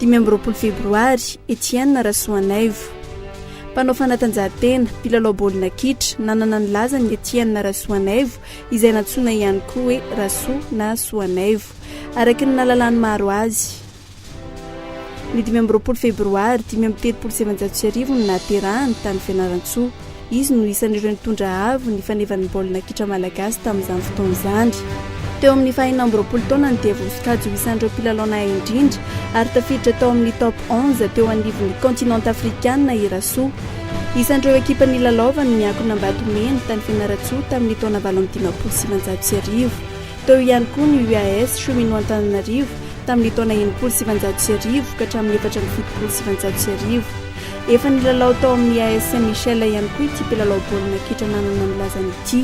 5 febroary Etienne Rasoanaivo. Mpanao fanatanjahantena mpilalao baolina kitra nanana ny lazany Etienne Rasoanaivo izay natsoina ihany koa hoe Rasoa na Soanaivo araka ny nalalany maro azy. Ny 5 febroary 577 ny nahaterahany tany Fianarantsoa. Izy no isan'ireo nitondra avo ny fanevan'ny baolina kitra malagasy tamin'izany fotoana izany. Teo amin'ny 24 taona ny Diavoskajy isan'ireo mpilalao nahay indrindra ary tafiditra tao amin'ny top 11 teo anivon'ny continent africaine i Rasoa. Isan'ireo ekipa nilalaovany miankina Ambatomena tany Fianarantsoa tamin'ny taona 1979. Teo ihany koa ny UAS Cheminots Antananarivo tamin'ny taona 1979 ka hatramin'ny 1979. Efa nilalao tao amin'ny AS Saint-Michel ihany koa ity mpilalao baolina kitra nanana ny lazany ity.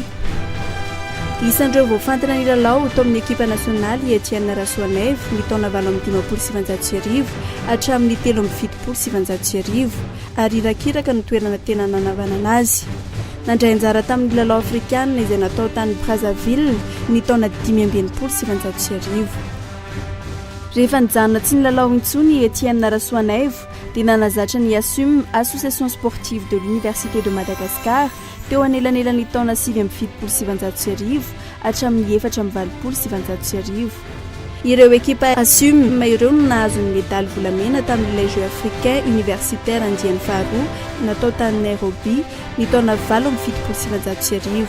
Isan'ireo voafantina nilalao tao amin'ny ekipa nasionaly Etienne Rasoanaivo ny taona 1979 hatramin'ny 1979 ary irakiraka ny toerana tena nanavana anazy. Nandray anjara tamin'ny lalao afrikanina izay natao tany Brazzaville ny taona 1979. Rehefa nijanona tsy nilalao intsony Etienne Rasoanaivo dia nanazatra ny ASUM, Association Sportive de l'Université de Madagascar, teo anelanelan'ny taona 1979 hatramin'ny 1979. Ireo ekipa ASUM ireo no nahazo ny medaly volamena tamin'ilay Jeux africains universitaire andiany faharoa natao tany Nairobi ny taona 1979.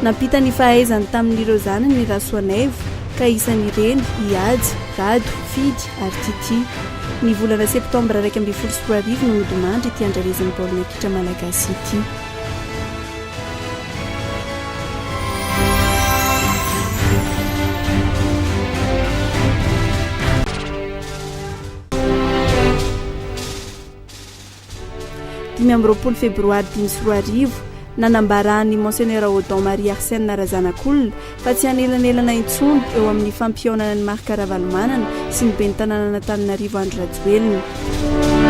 Nampita ny fahaizany tamin'ireo zanany ny Rasoanaivo ka isan'ireny Iady, Rado, Fidy ary Tity. Ny volana septambra 2024 no nodimandry ity andrarezan'ny baolina kitra malagasy ity. Dimy febroary 2024 nanambarany Monseigneur Audon Marie Arsène Razanakolona fa tsy hanelanelana intsony eo amin'ny fampionana ny Marc Ravalomanana sy ny ben'ny tanàna Antananarivo Andro Rajoelina.